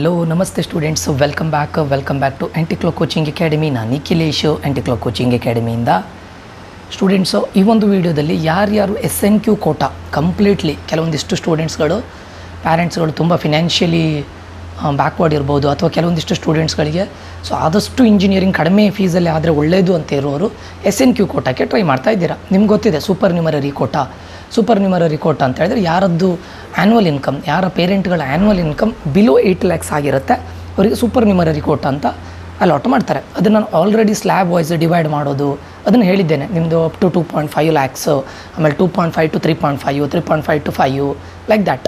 Hello ನಮಸ್ತೆ students, welcome back to Anticlo coaching academy. ನಾನು Nikhilesh, ಆ್ಯಂಟಿಕ್ಲೋ coaching ಅಕಾಡೆಮಿಯಿಂದ. Students, ಈ ಒಂದು ವಿಡಿಯೋದಲ್ಲಿ ಯಾರ್ಯಾರು SNQ ಕೋಟಾ ಕಂಪ್ಲೀಟ್ಲಿ ಕೆಲವೊಂದಿಷ್ಟು ಸ್ಟೂಡೆಂಟ್ಸ್ಗಳು ಪ್ಯಾರೆಂಟ್ಸ್ಗಳು ತುಂಬ ಫಿನಾನ್ಷಿಯಲಿ ಬ್ಯಾಕ್ವರ್ಡ್ ಇರ್ಬೋದು, ಅಥವಾ ಕೆಲವೊಂದಿಷ್ಟು ಸ್ಟೂಡೆಂಟ್ಸ್ಗಳಿಗೆ ಆದಷ್ಟು ಇಂಜಿನಿಯರಿಂಗ್ ಕಡಿಮೆ ಫೀಸಲ್ಲಿ ಆದರೆ ಒಳ್ಳೆಯದು ಅಂತ ಇರೋರು SNQ ಕೋಟಾಕ್ಕೆ ಟ್ರೈ ಮಾಡ್ತಾ ಇದ್ದೀರಾ. ನಿಮ್ಗೆ ಗೊತ್ತಿದೆ ಸೂಪರ್ ನ್ಯೂಮರರಿ ಕೋಟಾ ಅಂತ ಹೇಳಿದ್ರೆ ಯಾರದ್ದು ಆ್ಯನ್ಯುವಲ್ ಇನ್ಕಮ್, ಯಾರ ಪೇರೆಂಟ್ಗಳ ಆ್ಯನ್ಯುವಲ್ ಇನ್ಕಮ್ ಬಿಲೋ 8 lakhs ಆಗಿರುತ್ತೆ ಅವರಿಗೆ ಸೂಪರ್ ನ್ಯೂಮರರಿ ಕೋಟಾ ಅಂತ ಅಲಾಟ್ ಮಾಡ್ತಾರೆ. ಅದನ್ನು ನಾನು ಆಲ್ರೆಡಿ ಸ್ಲ್ಯಾಬ್ ವೈಸ್ ಡಿವೈಡ್ ಮಾಡೋದು ಅದನ್ನು ಹೇಳಿದ್ದೇನೆ. ನಿಮ್ಮದು ಅಪ್ ಟು 2.5 lakhs, ಆಮೇಲೆ 2.5 to 3.5, 3.5 to 5 ಲೈಕ್ ದ್ಯಾಟ್.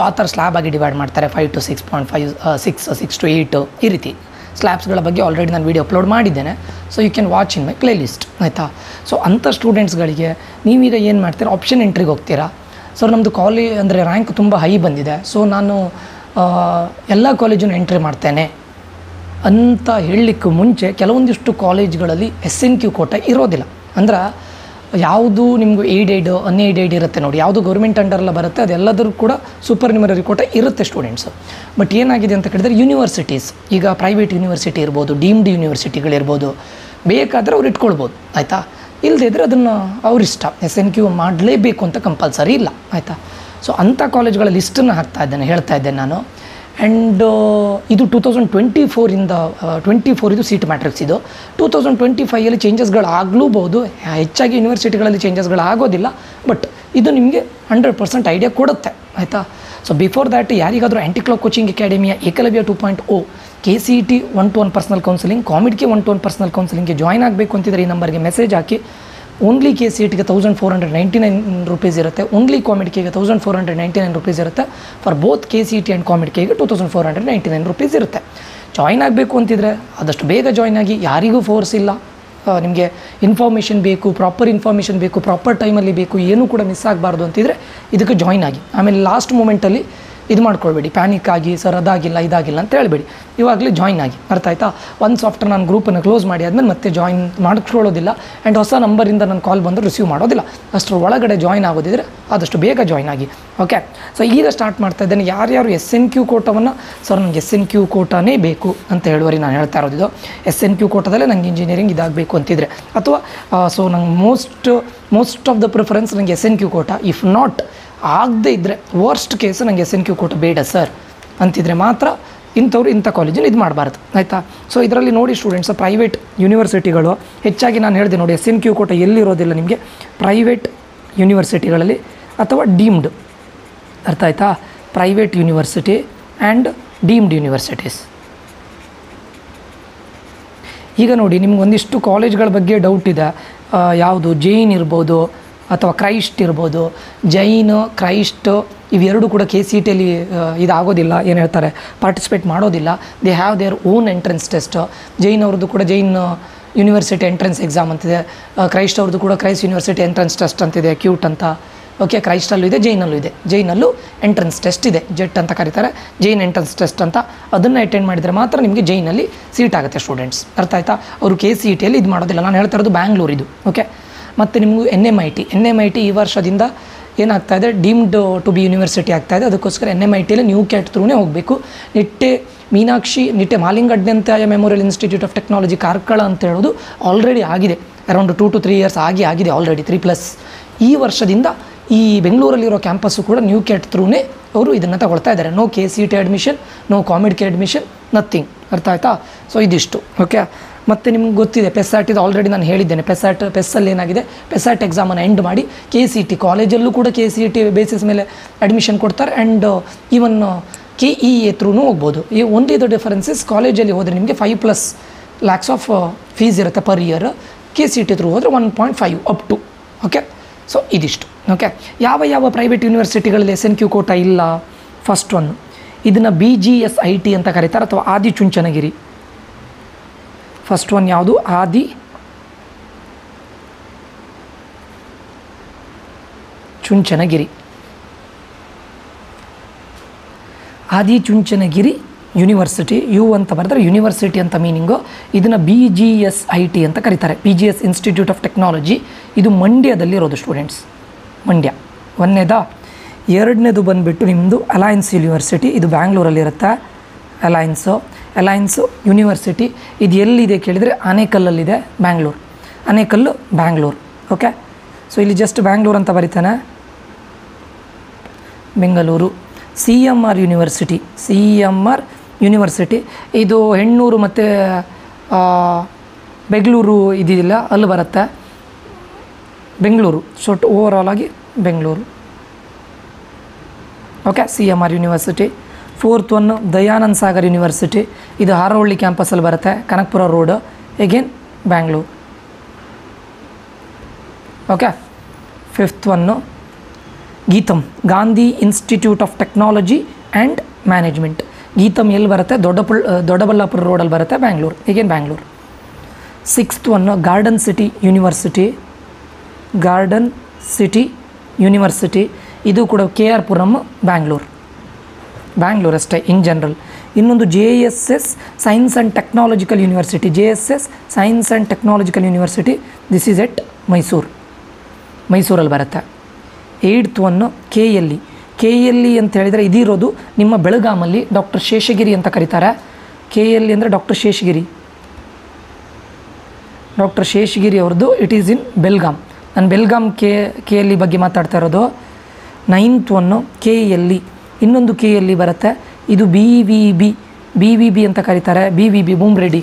ಆ ಥರ ಸ್ಲ್ಯಾಬ್ ಆಗಿ ಡಿವೈಡ್ ಮಾಡ್ತಾರೆ. 5 to 6.5, 6 to 8 ಈ ರೀತಿ ಸ್ಲ್ಯಾಬ್ಸ್ಗಳ ಬಗ್ಗೆ ಆಲ್ರೆಡಿ ನಾನು ವೀಡಿಯೋ ಅಪ್ಲೋಡ್ ಮಾಡಿದ್ದೇನೆ. You can watch in my playlist, ಆಯಿತಾ. ಅಂಥ ಸ್ಟೂಡೆಂಟ್ಸ್ಗಳಿಗೆ ನೀವೀಗ ಏನು ಮಾಡ್ತೀರಾ, ಆಪ್ಷನ್ ಎಂಟ್ರಿಗೆ ಹೋಗ್ತೀರಾ. ನಮ್ಮದು ಅಂದರೆ ರ್ಯಾಂಕ್ ತುಂಬ ಹೈ ಬಂದಿದೆ, ನಾನು ಎಲ್ಲ ಕಾಲೇಜನ್ನು ಎಂಟ್ರಿ ಮಾಡ್ತೇನೆ ಅಂತ ಹೇಳಲಿಕ್ಕೆ ಮುಂಚೆ ಕೆಲವೊಂದಿಷ್ಟು ಕಾಲೇಜ್ಗಳಲ್ಲಿ SNQ ಕೋಟಾ ಇರೋದಿಲ್ಲ. ಅಂದ್ರೆ ಯಾವುದು ನಿಮಗೂ ಏಡೆಡ್ ಅನ್ಏಡೆಡ್ ಇರುತ್ತೆ ನೋಡಿ, ಯಾವುದು ಗೌರ್ಮೆಂಟ್ ಅಂಡರೆಲ್ಲ ಬರುತ್ತೆ ಅದೆಲ್ಲದರೂ ಕೂಡ ಸೂಪರ್ ನ್ಯೂಮರರಿ ಕೋಟಾ ಇರುತ್ತೆ ಸ್ಟೂಡೆಂಟ್ಸು. ಬಟ್ ಏನಾಗಿದೆ ಅಂತ ಕೇಳಿದ್ರೆ ಯೂನಿವರ್ಸಿಟೀಸ್, ಈಗ ಪ್ರೈವೇಟ್ ಯೂನಿವರ್ಸಿಟಿ ಇರ್ಬೋದು, ಡೀಮ್ಡ್ ಯೂನಿವರ್ಸಿಟಿಗಳಿರ್ಬೋದು, ಬೇಕಾದರೆ ಅವ್ರು ಇಟ್ಕೊಳ್ಬೋದು, ಆಯಿತಾ. ಇಲ್ಲದೇ ಇದ್ದರೆ ಅದನ್ನು ಅವ್ರಿಷ್ಟ. SNQ ಮಾಡಲೇಬೇಕು ಅಂತ ಕಂಪಲ್ಸರಿ ಇಲ್ಲ, ಆಯಿತಾ. ಅಂಥ ಕಾಲೇಜ್ಗಳ ಲಿಸ್ಟನ್ನು ಹೇಳ್ತಾ ಇದ್ದೇನೆ ನಾನು. ಆ್ಯಂಡ್ ಇದು 2024 ಇದು ಸೀಟ್ ಮ್ಯಾಟ್ರಿಕ್ಸ್. ಇದು 2025 ಚೇಂಜಸ್ಗಳಾಗಲೂಬಹುದು. ಹೆಚ್ಚಾಗಿ ಯೂನಿವರ್ಸಿಟಿಗಳಲ್ಲಿ ಚೇಂಜಸ್ಗಳಾಗೋದಿಲ್ಲ, ಬಟ್ ಇದು ನಿಮಗೆ 100% ಐಡಿಯಾ ಕೊಡುತ್ತೆ, ಆಯಿತಾ. ಬಿಫೋರ್ ದ್ಯಾಟ್ ಯಾರಿಗಾದರೂ ಆ್ಯಂಟಿಕ್ಲೋ ಕೋಚಿಂಗ್ ಅಕಾಡೆಮಿಯ Eklavya 2.0 KCET 1-to-1 personal counselling, ಕಾಮಿಡ್ಗೆ 1-to-1 ಪರ್ಸನಲ್ ಕೌನ್ಸಿಲಿಂಗ್ಗೆ ಜಾಯ್ನ್ ಆಗಬೇಕು ಅಂತಿದ್ರೆ ಈ ನಂಬರ್ಗೆ ಮೆಸೇಜ್ ಹಾಕಿ. ಓನ್ಲಿ KCETಗೆ 1499 ರೂಪೀಸ್ ಇರುತ್ತೆ, ಓನ್ಲಿ ಕಾಮಿಡ್ಗೆ 1499 ರೂಪೀಸ್ ಇರುತ್ತೆ. ಫಾರ್ ಬೋತ್ KCET ಆ್ಯಂಡ್ ಕಾಮಿಡ್ಗೆ 2499 ರೂಪೀಸ್ ಇರುತ್ತೆ. ಜಾಯ್ನ್ ಆಗಬೇಕು ಅಂತಿದ್ರೆ ಆದಷ್ಟು ಬೇಗ ಜಾಯ್ನ್ ಆಗಿ, ಯಾರಿಗೂ ಫೋರ್ಸ್ ಇಲ್ಲ. ನಿಮಗೆ ಇನ್ಫಾರ್ಮೇಷನ್ ಬೇಕು, ಪ್ರಾಪರ್ ಇನ್ಫಾರ್ಮೇಷನ್ ಬೇಕು, ಪ್ರಾಪರ್ ಟೈಮಲ್ಲಿ ಬೇಕು, ಏನೂ ಕೂಡ ಮಿಸ್ ಆಗಬಾರ್ದು ಅಂತಿದ್ರೆ ಇದಕ್ಕೆ ಜಾಯ್ನ್ ಆಗಿ. ಆಮೇಲೆ ಲಾಸ್ಟ್ ಮೂಮೆಂಟಲ್ಲಿ ಇದು ಮಾಡ್ಕೊಳ್ಬೇಡಿ, ಪ್ಯಾನಿಕ್ ಆಗಿ ಸರ್ ಅದಾಗಿಲ್ಲ ಇದಾಗಿಲ್ಲ ಅಂತ ಹೇಳ್ಬೇಡಿ. ಇವಾಗಲೇ ಜಾಯ್ನ್ ಆಗಿ, ಅರ್ಥ ಆಯಿತಾ. ಒನ್ಸ್ ಆಫ್ಟರ್ ನಾನು ಗ್ರೂಪನ್ನು ಕ್ಲೋಸ್ ಮಾಡಿ ಆದಮೇಲೆ ಮತ್ತೆ ಜಾಯ್ನ್ ಮಾಡ್ಕೊಳ್ಳೋದಿಲ್ಲ. ಆ್ಯಂಡ್ ಹೊಸ ನಂಬರಿಂದ ನಾನು ಕಾಲ್ ಬಂದರೂ ರಿಸೀವ್ ಮಾಡೋದಿಲ್ಲ. ಅಷ್ಟರ ಒಳಗಡೆ ಜಾಯ್ನ್ ಆಗೋದಿದ್ರೆ ಆದಷ್ಟು ಬೇಗ ಜಾಯ್ನ್ ಆಗಿ, ಓಕೆ. ಈಗ ಸ್ಟಾರ್ಟ್ ಮಾಡ್ತಾ ಇದ್ದೇನೆ. ಯಾರ್ಯಾರು SNQ ಕೋಟಾವನ್ನು ನನಗೆ SNQ ಕೋಟಾನೇ ಬೇಕು ಅಂತ ಹೇಳುವರಿ ನಾನು ಹೇಳ್ತಾ ಇರೋದು. SNQ ಕೋಟಾದಲ್ಲೇ ನನಗೆ ಇಂಜಿನಿಯರಿಂಗ್ ಇದಾಗಬೇಕು ಅಂತಿದ್ರೆ, ಅಥವಾ ನಂಗೆ ಮೋಸ್ಟ್ ಆಫ್ ದ ಪ್ರಿಫರೆನ್ಸ್ ನನಗೆ SNQ ಕೋಟಾ. ಇಫ್ ನಾಟ್ ಆಗದೇ ಇದ್ದರೆ ವರ್ಸ್ಟ್ ಕೇಸ್ ನನಗೆ SNQ ಕೋಟಾ ಬೇಡ ಸರ್ ಅಂತಿದ್ರೆ ಮಾತ್ರ ಇಂಥವ್ರು ಇಂಥ ಕಾಲೇಜಲ್ಲಿ ಇದು ಮಾಡಬಾರ್ದು, ಆಯಿತಾ. ಇದರಲ್ಲಿ ನೋಡಿ ಸ್ಟೂಡೆಂಟ್ಸ್, ಪ್ರೈವೇಟ್ ಯೂನಿವರ್ಸಿಟಿಗಳು ಹೆಚ್ಚಾಗಿ ನಾನು ಹೇಳಿದೆ ನೋಡಿ, SNQ ಕೋಟಾ ಎಲ್ಲಿರೋದಿಲ್ಲ ನಿಮಗೆ ಪ್ರೈವೇಟ್ ಯೂನಿವರ್ಸಿಟಿಗಳಲ್ಲಿ ಅಥವಾ ಡೀಮ್ಡ್, ಅರ್ಥ ಆಯಿತಾ. Private university and deemed universities. ಈಗ ನೋಡಿ, ನಿಮ್ಗೆ ಒಂದಿಷ್ಟು ಕಾಲೇಜ್ಗಳ ಬಗ್ಗೆ ಡೌಟ್ ಇದೆ. ಯಾವುದು ಜೈನ್ ಇರ್ಬೋದು ಅಥವಾ ಕ್ರೈಸ್ಟ್ ಇರ್ಬೋದು. ಜೈನ್, ಕ್ರೈಸ್ಟ್ ಇವೆರಡು ಕೂಡ KCETಯಲ್ಲಿ ಇದಾಗೋದಿಲ್ಲ, ಏನು ಹೇಳ್ತಾರೆ, ಪಾರ್ಟಿಸಿಪೇಟ್ ಮಾಡೋದಿಲ್ಲ. They have their own entrance test. Jain ಅವ್ರದ್ದು ಕೂಡ ಜೈನ್ ಯೂನಿವರ್ಸಿಟಿ ಎಂಟ್ರೆನ್ಸ್ ಎಕ್ಸಾಮ್ ಅಂತಿದೆ. ಕ್ರೈಸ್ಟ್ ಅವ್ರದ್ದು ಕೂಡ ಕ್ರೈಸ್ಟ್ ಯೂನಿವರ್ಸಿಟಿ ಎಂಟ್ರೆನ್ಸ್ ಟೆಸ್ಟ್ ಅಂತಿದೆ, ಕ್ಯೂಟ್ ಅಂತ, ಓಕೆ. ಕ್ರೈಸ್ಟಲ್ಲೂ ಇದೆ, ಜೈನಲ್ಲೂ ಇದೆ. ಜೈನಲ್ಲೂ ಎಂಟ್ರೆನ್ಸ್ ಟೆಸ್ಟ್ ಇದೆ, ಜೆಟ್ ಅಂತ ಕರೀತಾರೆ, ಜೈನ್ ಎಂಟ್ರೆನ್ಸ್ ಟೆಸ್ಟ್ ಅಂತ. ಅದನ್ನು ಅಟೆಂಡ್ ಮಾಡಿದರೆ ಮಾತ್ರ ನಿಮಗೆ ಜೈನಲ್ಲಿ ಸೀಟ್ ಆಗುತ್ತೆ ಸ್ಟೂಡೆಂಟ್ಸ್, ಅರ್ಥ ಆಯಿತಾ. ಅವರು KCETಯಲ್ಲಿ ಇದು ಮಾಡೋದಿಲ್ಲ. ನಾನು ಹೇಳ್ತಾ ಇರೋದು ಬ್ಯಾಂಗ್ಳೂರ್ ಇದು, ಓಕೆ. ಮತ್ತು ನಿಮಗೂ NMIT ಈ ವರ್ಷದಿಂದ ಏನಾಗ್ತಾಯಿದೆ, ಡೀಮ್ಡ್ ಟು ಬಿ ಯೂನಿವರ್ಸಿಟಿ ಆಗ್ತಾಯಿದೆ. ಅದಕ್ಕೋಸ್ಕರ NMITಯಲ್ಲಿ ನ್ಯೂ ಕ್ಯಾಟ್ ಥ್ರೂನೇ ಹೋಗಬೇಕು. Nitte ಮಾಲಿಂಗಡ್ಡಂತಾಯ memorial institute of technology Karkala ಅಂತ ಹೇಳೋದು ಆಲ್ರೆಡಿ ಆಗಿದೆ. ಅರೌಂಡ್ 2 to 3 years ಆಗಿದೆ ಆಲ್ರೆಡಿ, 3+. ಈ ವರ್ಷದಿಂದ ಈ ಬೆಂಗಳೂರಲ್ಲಿರೋ ಕ್ಯಾಂಪಸ್ಸು ಕೂಡ ನ್ಯೂ ಕ್ಯಾಟ್ ಥ್ರೂನೇ ಅವರು ಇದನ್ನು ತಗೊಳ್ತಾ ಇದ್ದಾರೆ. No KCET admission, no ಕಾಮಿಡ್ಗೆ admission, nothing, ಅರ್ಥ ಆಯಿತಾ. ಇದಿಷ್ಟು, ಓಕೆ. ಮತ್ತು ನಿಮ್ಗೆ ಗೊತ್ತಿದೆ PESAT ಇದು ಆಲ್ರೆಡಿ ನಾನು ಹೇಳಿದ್ದೇನೆ. ಪೆಸ್ಸಲ್ಲಿ ಏನಾಗಿದೆ, PESAT ಎಕ್ಸಾಮನ್ನು ಎಂಡ್ ಮಾಡಿ KCET ಕಾಲೇಜಲ್ಲೂ ಕೂಡ KCET ಬೇಸಿಸ್ ಮೇಲೆ ಅಡ್ಮಿಷನ್ ಕೊಡ್ತಾರೆ. ಆ್ಯಂಡ್ ಈವನ್ KEA ಥ್ರೂನೂ ಹೋಗ್ಬೋದು. ಓನ್ಲಿ ದ ಡಿಫರೆನ್ಸಸ್, ಕಾಲೇಜಲ್ಲಿ ಹೋದರೆ ನಿಮಗೆ 5+ lakhs ಆಫ್ ಫೀಸ್ ಇರುತ್ತೆ ಪರ್ ಇಯರ್. KCET ಥ್ರೂ ಹೋದರೆ 1.5 ಅಪ್ ಟು, ಓಕೆ. ಇದಿಷ್ಟು, ಓಕೆ. ಯಾವ ಪ್ರೈವೇಟ್ ಯೂನಿವರ್ಸಿಟಿಗಳಲ್ಲಿ SNQ ಕೋಟಾ ಇಲ್ಲ, ಫಸ್ಟ್ ಒನ್ ಇದನ್ನು BGSIT ಅಂತ ಕರೀತಾರೆ, ಅಥವಾ ಆದಿಚುಂಚನಗಿರಿ. ಫಸ್ಟ್ ಒನ್ ಯಾವುದು, ಆದಿಚುಂಚನಗಿರಿ ಯೂನಿವರ್ಸಿಟಿ. ಯು ಅಂತ ಬರೆದ್ರೆ ಯೂನಿವರ್ಸಿಟಿ ಅಂತ ಮೀನಿಂಗು. ಇದನ್ನು BGSIT ಅಂತ ಕರೀತಾರೆ, BGS ಇನ್ಸ್ಟಿಟ್ಯೂಟ್ ಆಫ್ ಟೆಕ್ನಾಲಜಿ. ಇದು ಮಂಡ್ಯದಲ್ಲಿರೋದು ಸ್ಟೂಡೆಂಟ್ಸ್, ಮಂಡ್ಯ ಒಂದನೇದಾ. ಎರಡನೇದು ಬಂದುಬಿಟ್ಟು ನಿಮ್ಮದು ಅಲಯನ್ಸ್ ಯೂನಿವರ್ಸಿಟಿ, ಇದು ಬ್ಯಾಂಗ್ಳೂರಲ್ಲಿರುತ್ತೆ. ಅಲೈನ್ಸು ಯೂನಿವರ್ಸಿಟಿ ಇದು ಎಲ್ಲಿದೆ ಕೇಳಿದರೆ ಆನೇಕಲ್ಲಲ್ಲಿದೆ, ಬ್ಯಾಂಗ್ಳೂರು. ಓಕೆ, ಸೊ ಇಲ್ಲಿ ಜಸ್ಟ್ ಬ್ಯಾಂಗ್ಳೂರು ಅಂತ ಬರೀತಾನೆ, ಬೆಂಗಳೂರು. CMR ಯೂನಿವರ್ಸಿಟಿ ಇದು ಹೆಣ್ಣೂರು ಮತ್ತು ಬೆಂಗಳೂರು ಇದಿಲ್ಲ, ಅಲ್ಲಿ ಬರುತ್ತೆ ಬೆಂಗಳೂರು. ಸೊ ಓವರಾಲ್ ಆಗಿ Bengaluru. Okay, CMR university. 4th one Dayananda Sagar university, ಇದು ಹಾರೋಹಳ್ಳಿ ಕ್ಯಾಂಪಸಲ್ಲಿ ಬರುತ್ತೆ, Kanakapura road, again Bangalore. Okay, 5th one GITAM, Gandhi institute of technology and management. GITAM ಎಲ್ಲಿ ಬರುತ್ತೆ? ದೊಡ್ಡಬಳ್ಳಾಪುರ ರೋಡಲ್ಲಿ ಬರುತ್ತೆ, Bangalore, again Bangalore. 6th one garden city university, ಇದು ಕೂಡ KR ಪುರಮ್, ಬ್ಯಾಂಗ್ಳೂರು ಅಷ್ಟೇ ಇನ್ ಜನರಲ್. ಇನ್ನೊಂದು JSS science and technological university, this is at ಮೈಸೂರಲ್ಲಿ ಬರುತ್ತೆ. 8th ಒನ್ನು KLE ಅಂತ ಹೇಳಿದರೆ ಇದಿರೋದು ನಿಮ್ಮ ಬೆಳಗಾಮಲ್ಲಿ, ಡಾಕ್ಟರ್ ಶೇಷಗಿರಿ ಅಂತ ಕರೀತಾರೆ. KLE ಅಂದರೆ ಡಾಕ್ಟರ್ ಶೇಷಗಿರಿ ಅವ್ರದ್ದು, ಇಟ್ ಈಸ್ ಇನ್ ಬೆಲ್ಗಾಮ್. ನಾನು ಬೆಲ್ಗಾಮ್ KLE ಬಗ್ಗೆ ಮಾತಾಡ್ತಾ ಇರೋದು. 9th ಒನ್ನು KLE, ಇನ್ನೊಂದು KLE ಬರುತ್ತೆ, ಇದು BVB ಅಂತ ಕರೀತಾರೆ, BVB ಬೂಮ್ರೆಡ್ಡಿ.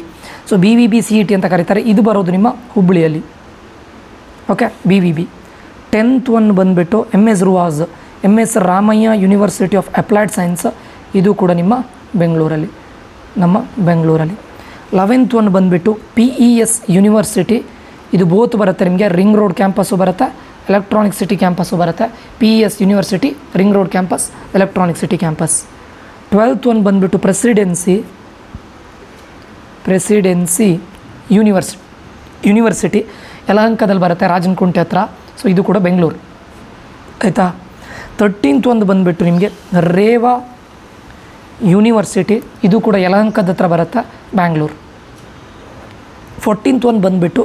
ಸೊ BVB CET ಅಂತ ಕರೀತಾರೆ, ಇದು ಬರೋದು ನಿಮ್ಮ ಹುಬ್ಬಳ್ಳಿಯಲ್ಲಿ. Okay, BVB. 10th ಒನ್ ಬಂದುಬಿಟ್ಟು MS Ramaiah university of applied science, ಇದು ಕೂಡ ನಮ್ಮ ಬೆಂಗಳೂರಲ್ಲಿ. 11th ಒನ್ ಬಂದುಬಿಟ್ಟು PES ಯೂನಿವರ್ಸಿಟಿ, ಇದು ಬೋತ್ ಬರುತ್ತೆ ನಿಮಗೆ, ರಿಂಗ್ ರೋಡ್ ಕ್ಯಾಂಪಸ್ಸು ಬರುತ್ತೆ, ಎಲೆಕ್ಟ್ರಾನಿಕ್ ಸಿಟಿ ಕ್ಯಾಂಪಸ್ಸು ಬರುತ್ತೆ. PES university, ring road campus, electronic city campus. 12th one ಬಂದುಬಿಟ್ಟು ಪ್ರೆಸಿಡೆನ್ಸಿ ಯೂನಿವರ್ಸಿಟಿ ಯಲಹಂಕದಲ್ಲಿ ಬರುತ್ತೆ, ರಾಜನಕುಂಟೆ ಹತ್ರ. ಸೊ ಇದು ಕೂಡ ಬೆಂಗಳೂರು, ಆಯಿತಾ. 13th ಒಂದು ಬಂದುಬಿಟ್ಟು ನಿಮಗೆ ರೇವಾ ಯೂನಿವರ್ಸಿಟಿ, ಇದು ಕೂಡ ಯಲಹಂಕದ ಹತ್ರ ಬರುತ್ತೆ, ಬ್ಯಾಂಗ್ಳೂರು. 14th ಒಂದು ಬಂದುಬಿಟ್ಟು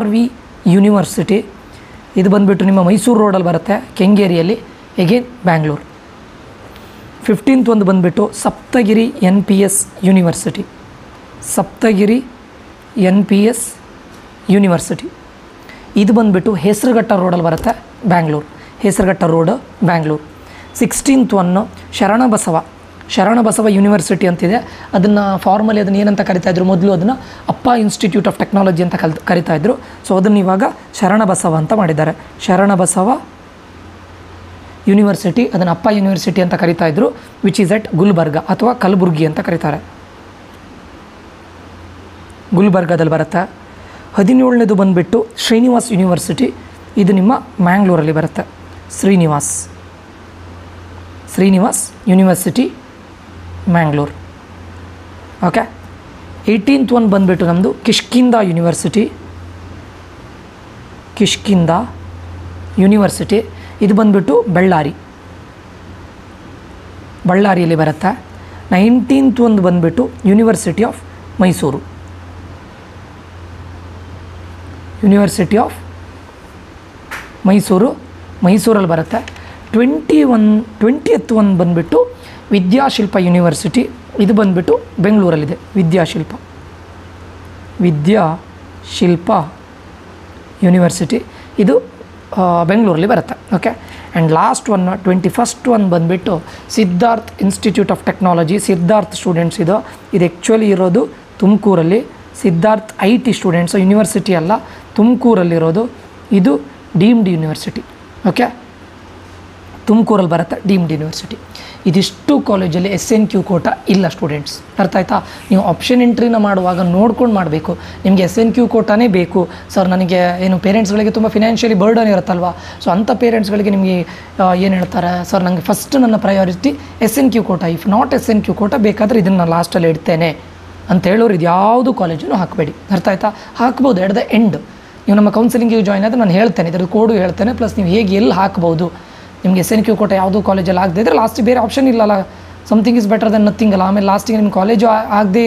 RV ಯೂನಿವರ್ಸಿಟಿ, ಇದು ಬಂದುಬಿಟ್ಟು ನಿಮ್ಮ ಮೈಸೂರು ರೋಡಲ್ಲಿ ಬರುತ್ತೆ, ಕೆಂಗೇರಿಯಲ್ಲಿ, ಎಗೇನ್ ಬ್ಯಾಂಗ್ಳೂರು. 15th ಒಂದು ಬಂದುಬಿಟ್ಟು ಸಪ್ತಗಿರಿ NPS ಯೂನಿವರ್ಸಿಟಿ, ಇದು ಬಂದುಬಿಟ್ಟು ಹೆಸರುಘಟ್ಟ ರೋಡಲ್ಲಿ ಬರುತ್ತೆ, Bangalore. 16th one Sharanabasava university ಅಂತಿದೆ, ಅದನ್ನು ಫಾರ್ಮಲಿ ಅದನ್ನು ಏನಂತ ಕರಿತಾಯಿದ್ರು ಮೊದಲು, ಅದನ್ನು ಅಪ್ಪ ಇನ್ಸ್ಟಿಟ್ಯೂಟ್ ಆಫ್ ಟೆಕ್ನಾಲಜಿ ಅಂತ ಕರಿತಾಯಿದ್ರು. ಸೊ ಅದನ್ನು ಇವಾಗ ಶರಣಬಸವ ಅಂತ ಮಾಡಿದ್ದಾರೆ. ಶರಣಬಸವ ಯೂನಿವರ್ಸಿಟಿ, ಅದನ್ನು ಅಪ್ಪ ಯೂನಿವರ್ಸಿಟಿ ಅಂತ ಕರಿತಾಯಿದ್ರು, ವಿಚ್ ಈಸ್ ಎಟ್ ಗುಲ್ಬರ್ಗ ಅಥವಾ ಕಲಬುರ್ಗಿ ಅಂತ ಕರೀತಾರೆ, ಗುಲ್ಬರ್ಗದಲ್ಲಿ ಬರುತ್ತೆ. 17ನೇದು ಬಂದುಬಿಟ್ಟು ಶ್ರೀನಿವಾಸ್ ಯೂನಿವರ್ಸಿಟಿ, ಇದು ನಿಮ್ಮ ಮ್ಯಾಂಗ್ಳೂರಲ್ಲಿ ಬರುತ್ತೆ, Srinivas university, Mangalore. Okay, 18th one ಬಂದುಬಿಟ್ಟು ನಮ್ಮದು ಕಿಷ್ಕಿಂಧ ಯೂನಿವರ್ಸಿಟಿ, ಇದು ಬಂದುಬಿಟ್ಟು ಬಳ್ಳಾರಿಯಲ್ಲಿ ಬರುತ್ತೆ. 19th ಒಂದು ಬಂದುಬಿಟ್ಟು ಯೂನಿವರ್ಸಿಟಿ ಆಫ್ ಮೈಸೂರಲ್ಲಿ ಬರುತ್ತೆ. 20th ಒನ್ ಬಂದುಬಿಟ್ಟು ವಿದ್ಯಾಶಿಲ್ಪ ಯೂನಿವರ್ಸಿಟಿ, ಇದು ಬಂದುಬಿಟ್ಟು ಬೆಂಗಳೂರಲ್ಲಿದೆ, ವಿದ್ಯಾಶಿಲ್ಪ ಯೂನಿವರ್ಸಿಟಿ, ಇದು ಬೆಂಗಳೂರಲ್ಲಿ ಬರುತ್ತೆ. Okay, and last one 21st one ಬಂದುಬಿಟ್ಟು Siddharth institute of technology, Siddharth students ಇದು ಆ್ಯಕ್ಚುಲಿ ಇರೋದು ತುಮಕೂರಲ್ಲಿ. ಸಿದ್ಧಾರ್ಥ್ IT ಸ್ಟೂಡೆಂಟ್ಸು, ಯೂನಿವರ್ಸಿಟಿ ಅಲ್ಲ, ತುಮಕೂರಲ್ಲಿರೋದು. ಇದು ಡೀಮ್ಡ್ ಯೂನಿವರ್ಸಿಟಿ. ಓಕೆ, ತುಮಕೂರಲ್ಲಿ ಬರುತ್ತೆ, ಡೀಮ್ಡ್ ಯೂನಿವರ್ಸಿಟಿ. ಇದಿಷ್ಟು ಕಾಲೇಜಲ್ಲಿ SNQ ಕೋಟಾ ಇಲ್ಲ ಸ್ಟೂಡೆಂಟ್ಸ್, ಅರ್ಥ ಆಯ್ತಾ? ನೀವು ಆಪ್ಷನ್ ಎಂಟ್ರಿನ ಮಾಡುವಾಗ ನೋಡ್ಕೊಂಡು ಮಾಡಬೇಕು. ನಿಮಗೆ SNQ ಕೋಟಾನೇ ಬೇಕು ಸರ್, ನನಗೆ ಏನು ಪೇರೆಂಟ್ಸ್ಗಳಿಗೆ ತುಂಬ ಫಿನಾನ್ಷಿಯಲಿ ಬರ್ಡನ್ ಇರುತ್ತಲ್ವ, ಸೊ ಅಂಥ ಪೇರೆಂಟ್ಸ್ಗಳಿಗೆ ನಿಮಗೆ ಏನು ಹೇಳ್ತಾರೆ ಸರ್, ನನಗೆ ಫಸ್ಟ್ ನನ್ನ priority SNQ quota, if not SNQ quota ಬೇಕಾದರೆ ಇದನ್ನು ನಾನು ಲಾಸ್ಟಲ್ಲಿ ಇಡ್ತೇನೆ ಅಂತ ಹೇಳೋರು ಇದು ಯಾವುದು ಕಾಲೇಜನ್ನು ಹಾಕಬೇಡಿ, ಅರ್ಥ ಆಯ್ತಾ? ಹಾಕ್ಬೋದು ಎಟ್ ದ ಎಂಡ್. ನೀವು ನಮ್ಮ ಕೌನ್ಸಿಲಿಂಗಿಗೆ ಜಾಯ್ನ್ ಆದರೆ ನಾನು ಹೇಳ್ತೇನೆ, ಇದ್ರದ್ದು ಕೋಡು ಹೇಳ್ತೇನೆ, ಪ್ಲಸ್ ನೀವು ಹೇಗೆ ಎಲ್ಲಿ ಹಾಕ್ಬೋದು. ನಿಮಗೆ SNQ ಕೋಟಾ ಯಾವುದೂ ಕಾಲೇಜಲ್ಲಿ ಆಗದೆ ಇದ್ದರೆ ಲಾಸ್ಟಿಗೆ ಬೇರೆ ಆಪ್ಷನ್ ಇಲ್ಲಲ್ಲ, something is better than nothing ಅಲ್ಲ. ಆಮೇಲೆ ಲಾಸ್ಟಿಗೆ ನಿಮ್ಮ ಕಾಲೇಜು ಆಗದೆ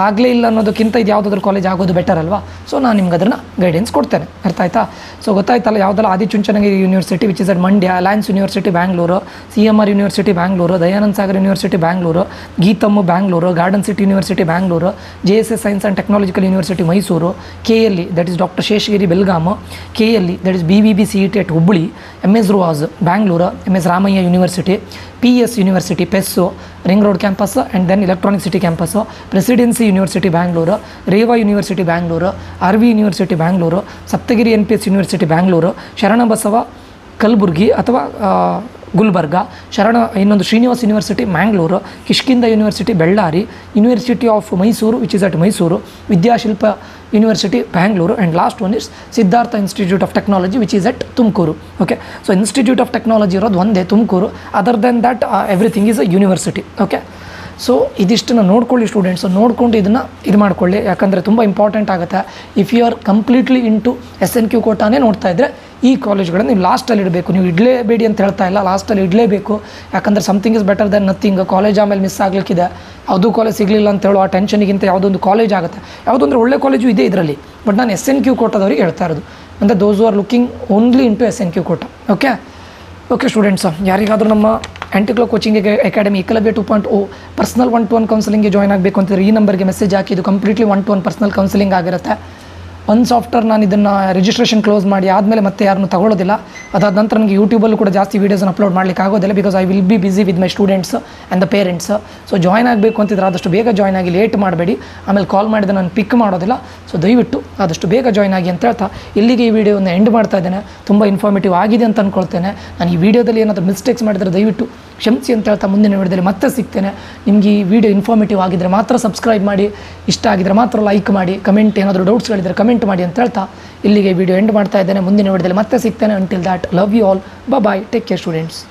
ಆಗಲೇ ಇಲ್ಲ ಅನ್ನೋದಕ್ಕಿಂತ ಇದು ಯಾವುದಾದ್ರೂ ಕಾಲೇಜ್ ಆಗೋದು ಬೆಟರ್ ಅಲ್ವಾ. ಸೊ ನಾನು ನಿಮ್ಗೆ ಅದನ್ನು ಗೈಡೆನ್ಸ್ ಕೊಡ್ತೇನೆ, ಅರ್ಥ ಆಯ್ತಾ. ಸೊ ಗೊತ್ತಾಯ್ತಲ್ಲ ಯಾವುದಲ್ಲ, Adichunchanagiri university which is at Mandya, alliance university Bangalore, CMR university Bangalore, Dayananda Sagar university Bangalore, GITAM Bangalore, garden city university Bangalore, JSS science and technological university Mysuru, KLE that is doctor Sheshagiri Belgaum, KLE that is BVB CET at Hubballi, MS Ruas Bangalore, MS Ramaiah university, PS university PES ring road campus and then electronic city campus, presidency university Bangalore, Reva university Bangalore, RV university Bangalore, Saptagiri NPS university Bangalore, Sharanabasava Kalaburagi ಅಥವಾ ಗುಲ್ಬರ್ಗ, ಇನ್ನೊಂದು Srinivas university Mangalore, Kishkinda university Bellary, university of Mysuru which is at Mysuru, Vidyashilp university Bangalore, and last one is Siddhartha institute of technology which is at Tumakuru. Okay, so institute of technology ಇರೋದು ಒಂದೇ Tumakuru, other than that everything is a university. Okay, so ಇದಿಷ್ಟನ್ನು ನೋಡ್ಕೊಳ್ಳಿ students, ನೋಡಿಕೊಂಡು ಇದನ್ನು ಇದು ಮಾಡ್ಕೊಳ್ಳಿ, ಯಾಕಂದರೆ ತುಂಬ ಇಂಪಾರ್ಟೆಂಟ್ ಆಗುತ್ತೆ. If you are completely into SNQ ಕೋಟಾನೇ ನೋಡ್ತಾ ಇದ್ದರೆ ಈ ಕಾಲೇಜ್ಗಳನ್ನು ನೀವು ಲಾಸ್ಟಲ್ಲಿ ಇಡಬೇಕು. ನೀವು ಇಡಲೇಬೇಡಿ ಅಂತ ಹೇಳ್ತಾ ಇಲ್ಲ, ಲಾಸ್ಟಲ್ಲಿ ಇಡಲೇಬೇಕು. ಯಾಕಂದರೆ something is better than nothing. College ಆಮೇಲೆ ಮಿಸ್ ಆಗಲಿಕ್ಕಿದೆ, ಯಾವುದೂ ಕಾಲೇಜ್ ಸಿಗಲಿಲ್ಲ ಅಂತ ಹೇಳೋ ಆ ಟೆನ್ಷನಿಗಿಂತ ಯಾವುದೊಂದು ಕಾಲೇಜ್ ಆಗುತ್ತೆ. ಯಾವುದೊಂದ್ರೆ ಒಳ್ಳೆ ಕಾಲೇಜು ಇದೆ ಇದರಲ್ಲಿ, ಬಟ್ ನಾನು SNQ ಕೋಟಾದವ್ರಿಗೆ ಹೇಳ್ತಾ ಇರೋದು, ಅಂದರೆ those are looking only into SNQ quota. Okay students, ಯಾರಿಗಾದರೂ ನಮ್ಮ Anticlo coaching academy Eklavya 2.0 personal 1-to-1 ಕೌನ್ಸಲಿಂಗ್ಗೆ ಜಾಯ್ನ್ ಆಗಬೇಕು ಅಂತಿದ್ರೆ ಈ ನಂಬರ್ಗೆ ಮೆಸೇಜ್ ಹಾಕಿ. ಇದು ಕಂಪ್ಲೀಟ್ಲಿ 1-to-1 ಪರ್ಸನಲ್ ಕೌನ್ಸಲಿಂಗ್ ಆಗಿರುತ್ತೆ. ಒನ್ಸ್ ಆಫ್ಟರ್ ನಾನು ಇದನ್ನು ರಿಜಿಸ್ಟ್ರೇಷನ್ ಕ್ಲೋಸ್ ಮಾಡಿ ಆದಮೇಲೆ ಮತ್ತೆ ಯಾರನ್ನೂ ತಗೊಳ್ಳೋದಿಲ್ಲ. ಅದಾದ ನಂತರ ನನಗೆ ಯೂಟ್ಯೂಬಲ್ಲೂ ಕೂಡ ಜಾಸ್ತಿ ವೀಡಿಯೋಸನ್ನು ಅಪ್ಲೋಡ್ ಮಾಡಲಿಕ್ಕೆ ಆಗೋದಿಲ್ಲ, because I will be busy with my students and the parents. So join ಆಗಬೇಕು ಅಂತಿದ್ರೆ ಆದಷ್ಟು ಬೇಗ ಜಾಯ್ನ್ ಆಗಿ, ಲೇಟ್ ಮಾಡಬೇಡಿ. ಆಮೇಲೆ ಕಾಲ್ ಮಾಡಿದ್ರೆ ನಾನು ಪಿಕ್ ಮಾಡೋದಿಲ್ಲ. ಸೊ ದಯವಿಟ್ಟು ಆದಷ್ಟು ಬೇಗ ಜಾಯ್ನ್ ಆಗಿ ಅಂತ ಹೇಳ್ತಾ ಇಲ್ಲಿಗೆ ಈ ವಿಡಿಯೋವನ್ನು ಎಂಡ್ ಮಾಡ್ತಾ ಇದ್ದೇನೆ. ತುಂಬ ಇನ್ಫಾರ್ಮೇಟಿವ್ ಆಗಿದೆ ಅಂತ ಅಂದ್ಕೊಳ್ತೇನೆ. ನಾನು ಈ ವಿಡಿಯೋದಲ್ಲಿ ಏನಾದರೂ ಮಿಸ್ಟೇಕ್ಸ್ ಮಾಡಿದರೆ ದಯವಿಟ್ಟು ಕ್ಷಮಿಸಿ ಅಂತ ಹೇಳ್ತಾ ಮುಂದಿನ ವಿಡಿಯೋದಲ್ಲಿ ಮತ್ತೆ ಸಿಗ್ತೇನೆ. ನಿಮಗೆ ಈ ವಿಡಿಯೋ ಇನ್ಫಾರ್ಮೇಟಿವ್ ಆಗಿದ್ದರೆ ಮಾತ್ರ ಸಬ್ಸ್ಕ್ರೈಬ್ ಮಾಡಿ, ಇಷ್ಟ ಆಗಿದ್ದರೆ ಮಾತ್ರ ಲೈಕ್ ಮಾಡಿ, ಕಮೆಂಟ್ ಏನಾದರೂ ಡೌಟ್ಸ್ಗಳಿದ್ದರೆ ಕಮೆಂಟ್ ಮಾಡಿ ಅಂತ ಹೇಳ್ತಾ ಇಲ್ಲಿಗೆ ವಿಡಿಯೋ ಎಂಡ್ ಮಾಡ್ತಾ ಇದ್ದೇನೆ. ಮುಂದಿನ ವಿಡಿಯೋದಲ್ಲಿ ಮತ್ತೆ ಸಿಗ್ತೇನೆ. Until that, love you all, bye, take care students.